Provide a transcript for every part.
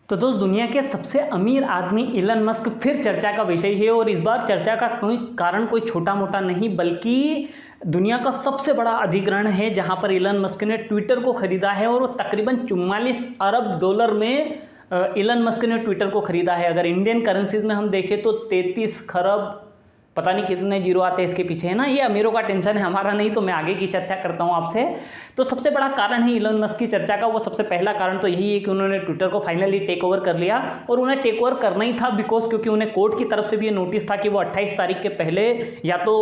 तो दोस्त, दुनिया के सबसे अमीर आदमी इलन मस्क फिर चर्चा का विषय है। और इस बार चर्चा का कोई कारण कोई छोटा मोटा नहीं बल्कि दुनिया का सबसे बड़ा अधिग्रहण है, जहां पर इलन मस्क ने ट्विटर को खरीदा है और वो तकरीबन 44 अरब डॉलर में इलन मस्क ने ट्विटर को खरीदा है। अगर इंडियन करेंसीज में हम देखें तो 33 खरब पता नहीं कितने जीरो आते हैं इसके पीछे, है ना। ये अमीरों का टेंशन है, हमारा नहीं। तो मैं आगे की चर्चा करता हूँ आपसे। तो सबसे बड़ा कारण है इलन मस्क की चर्चा का, वो सबसे पहला कारण तो यही है कि उन्होंने ट्विटर को फाइनली टेक ओवर कर लिया। और उन्हें टेक ओवर करना ही था क्योंकि उन्हें कोर्ट की तरफ से भी ये नोटिस था कि वो 28 तारीख के पहले या तो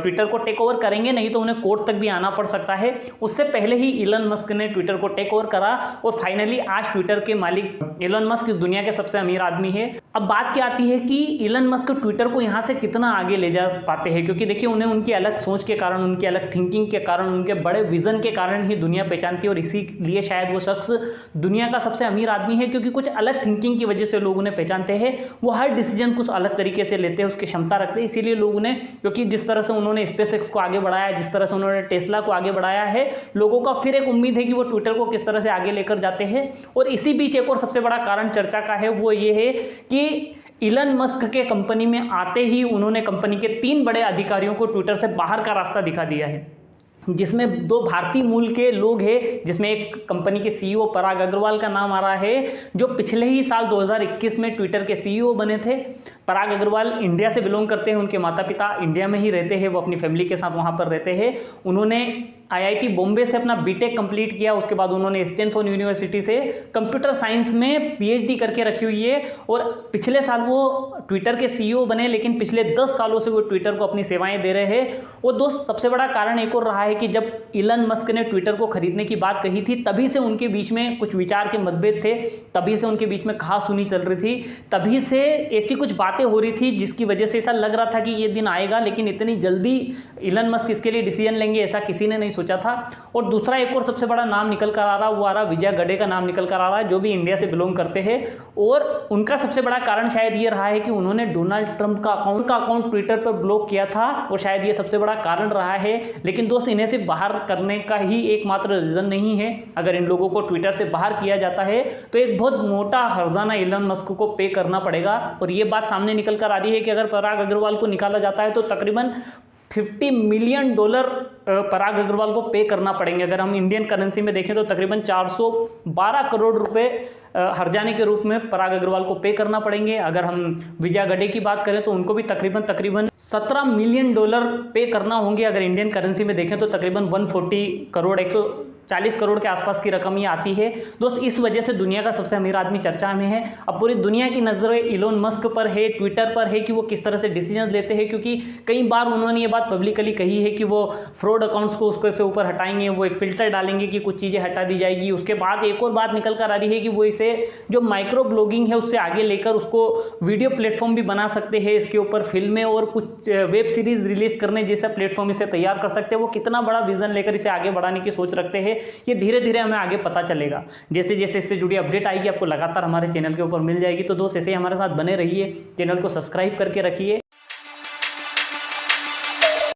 ट्विटर को टेक ओवर करेंगे, नहीं तो उन्हें कोर्ट तक भी आना पड़ सकता है। उससे पहले ही इलन मस्क ने ट्विटर को टेक ओवर करा और फाइनली आज ट्विटर के मालिक इलन मस्क इस दुनिया के सबसे अमीर आदमी है। अब बात क्या आती है कि इलन मस्क ट्विटर को यहाँ से कितना आगे ले जा पाते हैं, क्योंकि देखिए उन्हें उनकी अलग सोच के कारण, उनकी अलग थिंकिंग के कारण, उनके बड़े विजन के कारण ही दुनिया पहचानती है। और इसीलिए शायद वो शख्स दुनिया का सबसे अमीर आदमी है, क्योंकि कुछ अलग थिंकिंग की वजह से लोग उन्हें पहचानते हैं। वो हर डिसीजन कुछ अलग तरीके से लेते हैं, उसकी क्षमता रखते हैं। इसीलिए लोग उन्हें, क्योंकि जिस तरह से उन्होंने स्पेसएक्स को आगे बढ़ाया, जिस तरह से उन्होंने टेस्ला को आगे बढ़ाया है, लोगों का फिर एक उम्मीद है कि वो ट्विटर को किस तरह से आगे लेकर जाते हैं। और इसी बीच एक और सबसे बड़ा कारण चर्चा का है, वो ये है कि इलन मस्क के कंपनी में आते ही उन्होंने कंपनी के 3 बड़े अधिकारियों को ट्विटर से बाहर का रास्ता दिखा दिया है, जिसमें 2 भारतीय मूल के लोग हैं। जिसमें एक कंपनी के सीईओ पराग अग्रवाल का नाम आ रहा है, जो पिछले ही साल 2021 में ट्विटर के सीईओ बने थे। पराग अग्रवाल इंडिया से बिलोंग करते हैं, उनके माता पिता इंडिया में ही रहते हैं, वो अपनी फैमिली के साथ वहाँ पर रहते हैं। उन्होंने आईआईटी बॉम्बे से अपना बीटेक कंप्लीट किया, उसके बाद उन्होंने स्टैनफोर्ड यूनिवर्सिटी से कंप्यूटर साइंस में पीएचडी करके रखी हुई है। और पिछले साल वो ट्विटर के सीईओ बने, लेकिन पिछले 10 सालों से वो ट्विटर को अपनी सेवाएं दे रहे हैं। और दोस्त, सबसे बड़ा कारण एक और रहा है कि जब इलन मस्क ने ट्विटर को खरीदने की बात कही थी, तभी से उनके बीच में कुछ विचार के मतभेद थे, तभी से उनके बीच में कहा-सुनी चल रही थी, तभी से ऐसी कुछ बातें हो रही थी जिसकी वजह से ऐसा लग रहा था कि ये दिन आएगा। लेकिन इतनी जल्दी इलन मस्क इसके लिए डिसीजन लेंगे, ऐसा किसी ने नहीं सोचा था। और दूसरा एक और सबसे बड़ा नाम निकल कर आ रहा, वो आ रहा विजय गडे का नाम निकल कर आ रहा है, जो भी इंडिया से बिलोंग करते हैं। और उनका सबसे बड़ा कारण शायद ये रहा है कि उन्होंने डोनाल्ड ट्रंप का अकाउंट ट्विटर पर ब्लॉक किया था, और शायद ये सबसे बड़ा कारण रहा है। लेकिन दोस्त, इन्हें से बाहर करने का ही एकमात्र रीजन नहीं है। अगर इन लोगों को ट्विटर से बाहर किया जाता है तो एक बहुत मोटा हर्जाना इलन मस्क को पे करना पड़ेगा। और ये बात सामने निकल कर आ रही है कि अगर पराग अग्रवाल को निकाला जाता है तो तकरीबन $50 मिलियन पराग अग्रवाल को पे करना पड़ेंगे। अगर हम इंडियन करेंसी में देखें तो तकरीबन 412 करोड़ रुपए हर्जाने के रूप में पराग अग्रवाल को पे करना पड़ेंगे। अगर हम विजय गडे की बात करें तो उनको भी तकरीबन $17 मिलियन पे करना होंगे। अगर इंडियन करेंसी में देखें तो तकरीबन 140 करोड़ 140 करोड़ के आसपास की रकम ये आती है। दोस्त, इस वजह से दुनिया का सबसे अमीर आदमी चर्चा में है। अब पूरी दुनिया की नज़रें इलोन मस्क पर है, ट्विटर पर है कि वो किस तरह से डिसीजन लेते हैं, क्योंकि कई बार उन्होंने ये बात पब्लिकली कही है कि वो फ्रॉड अकाउंट्स को उसके से ऊपर हटाएंगे, वो एक फिल्टर डालेंगे कि कुछ चीज़ें हटा दी जाएगी। उसके बाद एक और बात निकल कर आ रही है कि वो इसे जो माइक्रो ब्लॉगिंग है उससे आगे लेकर उसको वीडियो प्लेटफॉर्म भी बना सकते हैं, इसके ऊपर फिल्में और कुछ वेब सीरीज रिलीज करने जैसा प्लेटफॉर्म इसे तैयार कर सकते हैं। वो कितना बड़ा विजन लेकर इसे आगे बढ़ाने की सोच रखते हैं, ये धीरे धीरे हमें आगे पता चलेगा। जैसे जैसे इससे जुड़ी अपडेट आएगी आपको लगातार हमारे चैनल के ऊपर मिल जाएगी। तो दोस्त, ऐसे ही हमारे साथ बने रहिए, चैनल को सब्सक्राइब करके रखिए।